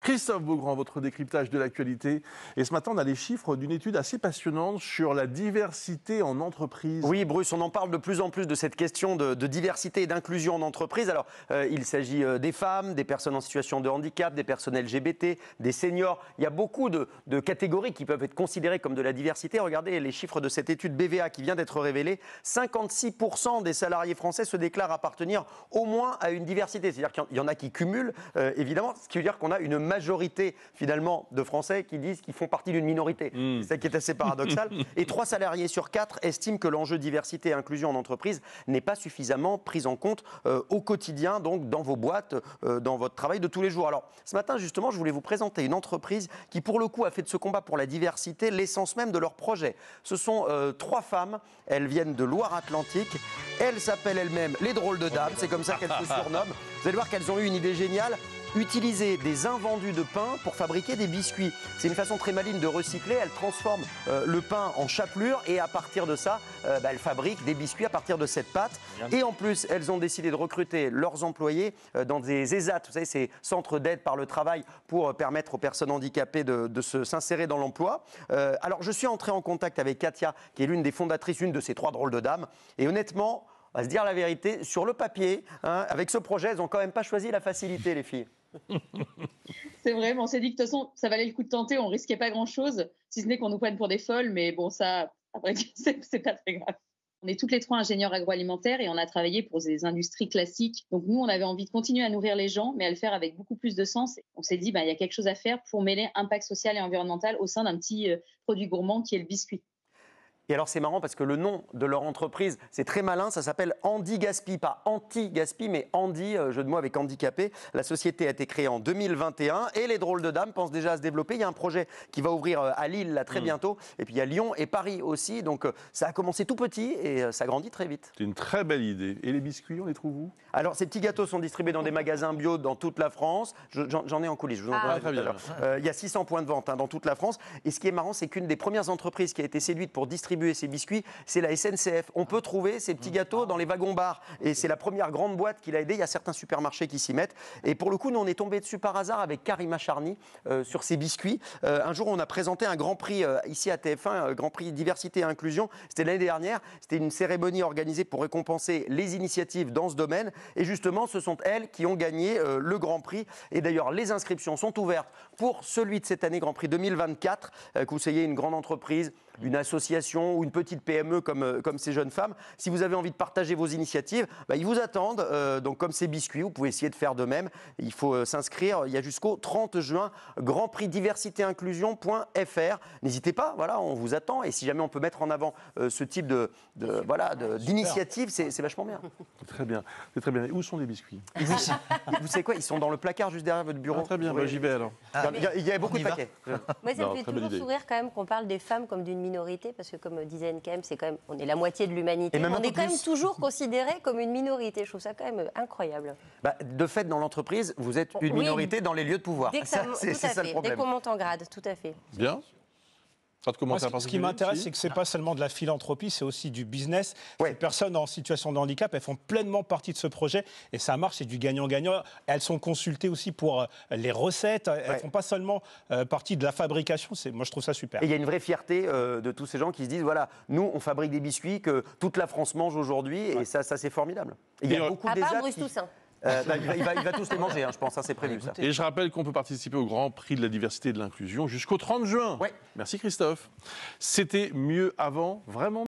Christophe Beaugrand, votre décryptage de l'actualité. Et ce matin, on a les chiffres d'une étude assez passionnante sur la diversité en entreprise. Oui, Bruce, on en parle de plus en plus de cette question de diversité et d'inclusion en entreprise. Alors, il s'agit des femmes, des personnes en situation de handicap, des personnes LGBT, des seniors. Il y a beaucoup de catégories qui peuvent être considérées comme de la diversité. Regardez les chiffres de cette étude BVA qui vient d'être révélée. 56% des salariés français se déclarent appartenir au moins à une diversité. C'est-à-dire qu'il y en a qui cumulent, évidemment, ce qui veut dire qu'on a une majorité, finalement, de Français qui disent qu'ils font partie d'une minorité. C'est ça qui est assez paradoxal. Et 3 salariés sur 4 estiment que l'enjeu diversité et inclusion en entreprise n'est pas suffisamment pris en compte au quotidien, donc dans vos boîtes, dans votre travail de tous les jours. Alors, ce matin, justement, je voulais vous présenter une entreprise qui, pour le coup, a fait de ce combat pour la diversité l'essence même de leur projet. Ce sont 3 femmes, elles viennent de Loire-Atlantique. Elles s'appellent elles-mêmes les drôles de dames, c'est comme ça qu'elles se surnomment. Vous allez voir qu'elles ont eu une idée géniale. Utiliser des invendus de pain pour fabriquer des biscuits. C'est une façon très maligne de recycler. Elles transforment le pain en chapelure et à partir de ça, elles fabriquent des biscuits à partir de cette pâte. Et en plus, elles ont décidé de recruter leurs employés dans des ESAT, vous savez, ces centres d'aide par le travail pour permettre aux personnes handicapées de s'insérer dans l'emploi. Alors, je suis entré en contact avec Katia, qui est l'une des fondatrices, une de ces 3 drôles de dames. Et honnêtement, on va se dire la vérité, sur le papier, avec ce projet, elles n'ont quand même pas choisi la facilité, les filles. C'est vrai, mais on s'est dit que de toute façon, ça valait le coup de tenter, on risquait pas grand-chose, si ce n'est qu'on nous prenne pour des folles, mais bon, ça, après, c'est pas très grave. On est toutes les 3 ingénieurs agroalimentaires et on a travaillé pour des industries classiques. Donc nous, on avait envie de continuer à nourrir les gens, mais à le faire avec beaucoup plus de sens. On s'est dit, il y a quelque chose à faire pour mêler impact social et environnemental au sein d'un petit produit gourmand qui est le biscuit. Et alors c'est marrant parce que le nom de leur entreprise, c'est très malin, ça s'appelle Handi Gaspi, pas anti-gaspi, mais Handi, jeu de mots avec handicapé. La société a été créée en 2021 et les drôles de dames pensent déjà à se développer. Il y a un projet qui va ouvrir à Lille là, très bientôt, et puis il y a Lyon et Paris aussi. Donc ça a commencé tout petit et ça grandit très vite. C'est une très belle idée. Et les biscuits, on les trouve où? Alors ces petits gâteaux sont distribués dans des magasins bio dans toute la France. J'en ai en coulisses, je vous en donnerai très tout à l'heure. Il y a 600 points de vente dans toute la France. Et ce qui est marrant, c'est qu'une des premières entreprises qui a été séduite pour distribuer ces biscuits, c'est la SNCF. On peut trouver ces petits gâteaux dans les wagons-bars. Et c'est la première grande boîte qui l'a aidé. Il y a certains supermarchés qui s'y mettent. Et pour le coup, nous, on est tombé dessus par hasard avec Karima Charny sur ces biscuits. Un jour, on a présenté un grand prix ici à TF1, Grand Prix Diversité et Inclusion. C'était l'année dernière. C'était une cérémonie organisée pour récompenser les initiatives dans ce domaine. Et justement, ce sont elles qui ont gagné le Grand Prix. Et d'ailleurs, les inscriptions sont ouvertes pour celui de cette année, Grand Prix 2024. Que vous soyez une grande entreprise, une association ou une petite PME comme ces jeunes femmes. Si vous avez envie de partager vos initiatives, ils vous attendent. Donc comme ces biscuits, vous pouvez essayer de faire de même. Il faut s'inscrire. Il y a jusqu'au 30 juin. grandprixdiversitéinclusion.fr. N'hésitez pas, voilà, on vous attend. Et si jamais on peut mettre en avant ce type d'initiative, c'est vachement bien. C'est très bien. C'est très bien. Et où sont les biscuits? Vous savez quoi, ils sont dans le placard juste derrière votre bureau. Très bien, j'y vais alors. Il y a beaucoup de paquets. Moi, ça me fait toujours sourire quand même qu'on parle des femmes comme d'une minorité, parce que comme disait NKM, c'est quand même, on est la moitié de l'humanité, mais on est quand même toujours considéré comme une minorité. Je trouve ça quand même incroyable. De fait, dans l'entreprise, vous êtes une minorité dans les lieux de pouvoir. C'est ça le problème. Dès qu'on monte en grade, tout à fait. Bien. Moi, ce qui m'intéresse, c'est que ce n'est pas seulement de la philanthropie, c'est aussi du business. Les personnes en situation de handicap, elles font pleinement partie de ce projet et ça marche, c'est du gagnant-gagnant. Elles sont consultées aussi pour les recettes, elles ne font pas seulement partie de la fabrication. Moi, je trouve ça super. Et il y a une vraie fierté de tous ces gens qui se disent, voilà, nous, on fabrique des biscuits que toute la France mange aujourd'hui et ça c'est formidable. Et il y a beaucoup à part Bruce Toussaint. Il va tous les manger, je pense, c'est prévu. Ça. Et je rappelle qu'on peut participer au Grand Prix de la diversité et de l'inclusion jusqu'au 30 juin. Ouais. Merci Christophe. C'était mieux avant, vraiment.